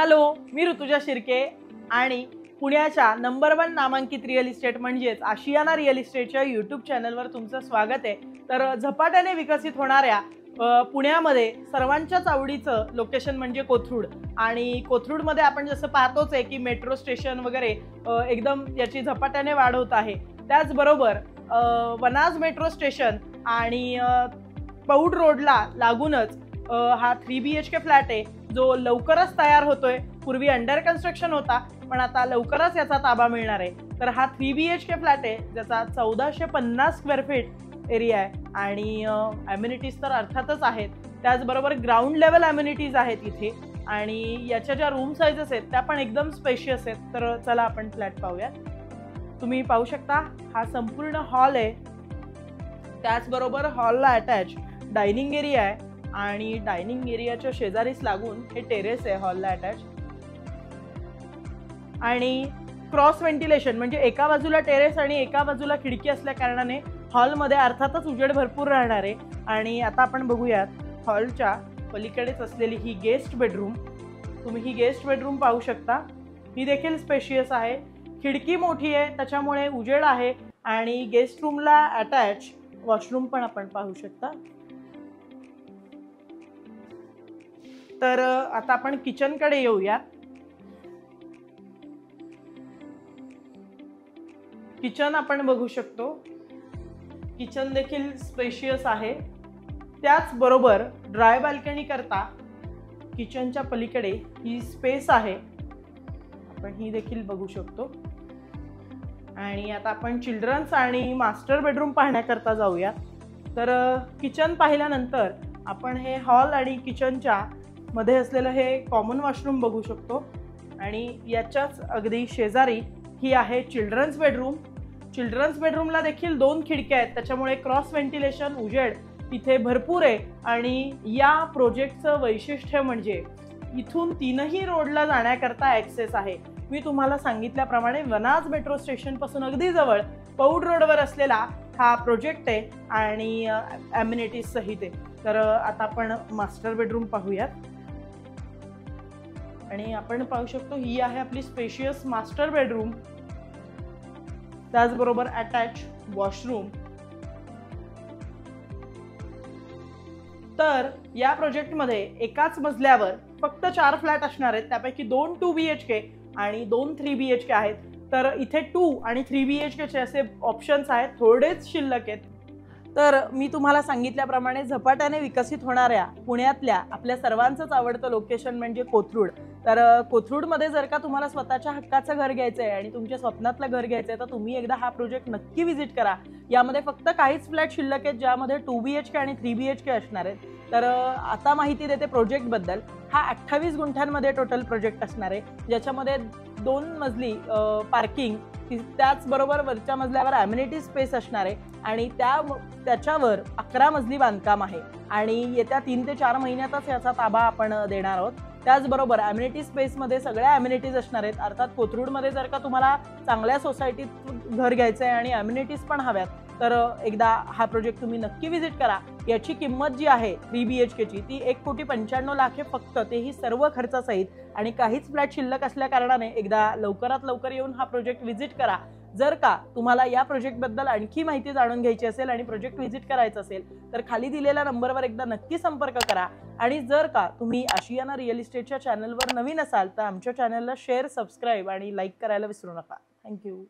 Hello, मी ऋतुजा शिर्के आणि पुण्याच्या number 1 नामांकित रिअल इस्टेट म्हणजेच आशियाना रिअल इस्टेटच्या यूट्यूब चॅनलवर तुमचं स्वागत आहे। तर झपाट्याने विकसित होणाऱ्या पुण्यामध्ये सर्वांच्याच आवडीचं लोकेशन म्हणजे कोथरूड आणि कोथरूडमध्ये आपण जसं पाहतोच आहे की मेट्रो स्टेशन वगैरे एकदम याची झपाट्याने वाढ होत आहे। त्याचबरोबर वनाज मेट्रो स्टेशन आणि पौड रोडला लागूनच हा 3 BHK फ्लॅट आहे जो लवकरच तयार होतोय। पूर्वी अंडर कन्स्ट्रक्शन होता पण आता लवकरच याचा ताबा मिळणार आहे। तर हा 3 BHK फ्लॅट आहे ज्याचा 1450 स्क्वेअर फीट एरिया आहे आणि ॲम्युनिटीज तर अर्थातच आहेत। त्याचबरोबर ग्राउंड लेवल ॲम्युनिटीज आहेत इथे आणि याच्या ज्या रूम साइजेस आहेत त्या पण एकदम स्पेशियस आहेत। तर चला आपण फ्लॅट पाहूया। तुम्ही पाहू शकता हा संपूर्ण हॉल आहे। त्याचबरोबर हॉलला अटॅच डायनिंग एरिया आहे आणि डायनिंग एरियाच्या शेजारीच लागून हे टेरेस आहे हॉलला अटॅच आणि क्रॉस व्हेंटिलेशन म्हणजे एका बाजूला टेरेस आणि एका बाजूला खिडकी असल्या कारणाने हॉलमध्ये अर्थातच उजेड भरपूर राहणार आहे। आणि आता आपण बघूयात हॉलच्या पलीकडेच असलेली ही गेस्ट बेडरूम। तुम्ही ही गेस्ट बेडरूम पाहू शकता। ही देखील स्पेशियस आहे, खिडकी मोठी आहे त्याच्यामुळे उजेड आहे आणि गेस्ट रूमला अटॅच वॉशरूम पण आपण पाहू शकता। तर आता आपण किचनकडे येऊया। किचन आपण बघू शकतो, किचन देखील स्पेशियस आहे। त्याचबरोबर ड्राय बाल्कनी करता किचनच्या पलीकडे ही स्पेस आहे, आपण ही देखील बघू शकतो। आणि आता आपण चिल्ड्रन्स आणि मास्टर बेडरूम पाहण्याकरता जाऊया। तर किचन पाहिल्यानंतर आपण हे हॉल आणि किचनच्या मध्ये असलेलं हे कॉमन वॉशरूम बघू शकतो आणि याच्याच अगदी शेजारी ही आहे चिल्ड्रन्स बेडरूम। चिल्ड्रन्स बेडरूमला देखील 2 खिडक्या आहेत त्याच्यामुळे क्रॉस व्हेंटिलेशन उजेड इथे भरपूर आहे। आणि या प्रोजेक्टचं वैशिष्ट्य म्हणजे इथून 3ही रोडला जाण्याकरता ॲक्सेस आहे। मी तुम्हाला सांगितल्याप्रमाणे वनाज मेट्रो स्टेशन पासून अगदी जवळ पौड रोडवर असलेला हा प्रोजेक्ट आहे आणि ॲम्युनिटीज सहित आहे। तर आता आपण मास्टर बेडरूम पाहूयात आणि आपण पाहू शकतो ही आहे आपली स्पेशियस मास्टर बेडरूम। त्याचबरोबर अटॅच वॉशरूम। तर या प्रोजेक्टमध्ये एकाच मजल्यावर फक्त 4 फ्लॅट असणार आहेत, त्यापैकी 2 2 BHK आणि 2 3 BHK आहेत। तर इथे 2 आणि 3 BHKचे असे ऑप्शन्स आहेत, थोडेच शिल्लक आहेत। तर मी तुम्हाला सांगितल्याप्रमाणे झपाट्याने विकसित होणाऱ्या पुण्यातल्या आपल्या सर्वांचंच आवडतं लोकेशन म्हणजे कोथरूड। तर कोथरूडमध्ये जर का तुम्हाला स्वतःच्या हक्काचं घर घ्यायचं आहे आणि तुमच्या स्वप्नातलं घर घ्यायचं आहे तर तुम्ही एकदा हा प्रोजेक्ट नक्की व्हिजिट करा। यामध्ये फक्त काहीच फ्लॅट शिल्लक आहेत ज्यामध्ये 2 BHK आणि 3 BHK असणार आहेत। तर आता माहिती देते प्रोजेक्टबद्दल। हा 28 गुंठ्यांमध्ये टोटल प्रोजेक्ट असणार आहे ज्याच्यामध्ये 2 मजली पार्किंग, त्याचबरोबर वरच्या मजल्यावर ॲम्युनिटी स्पेस असणार आहे आणि त्याच्यावर 11 मजली बांधकाम आहे आणि येत्या 3 ते 4 महिन्यातच याचा ताबा आपण देणार आहोत। त्याचबरोबर ॲम्युनिटी स्पेसमध्ये सगळ्या ॲम्युनिटीज असणार आहेत। अर्थात कोथरूडमध्ये जर का तुम्हाला चांगल्या सोसायटीत घर घ्यायचं आहे आणि ॲम्युनिटीज पण हव्यात तर एकदा हा प्रोजेक्ट तुम्ही नक्की व्हिजिट करा। याची किंमत जी आहे 3 BHKची ती 1,95,00,000 आहे फक्त, तेही सर्व खर्चासहित आणि काहीच फ्लॅट शिल्लक असल्या कारणाने एकदा लवकरात लवकर येऊन हा प्रोजेक्ट व्हिजिट करा। जर का तुम्हाला या प्रोजेक्टबद्दल आणखी माहिती जाणून घ्यायची असेल आणि प्रोजेक्ट व्हिजिट करायचं असेल तर खाली दिलेल्या नंबरवर एकदा नक्की संपर्क करा। आणि जर का तुम्ही आशियाना रिअल इस्टेटच्या चॅनलवर नवीन असाल तर आमच्या चॅनलला शेअर, सबस्क्राईब आणि लाईक करायला विसरू नका। थँक्यू।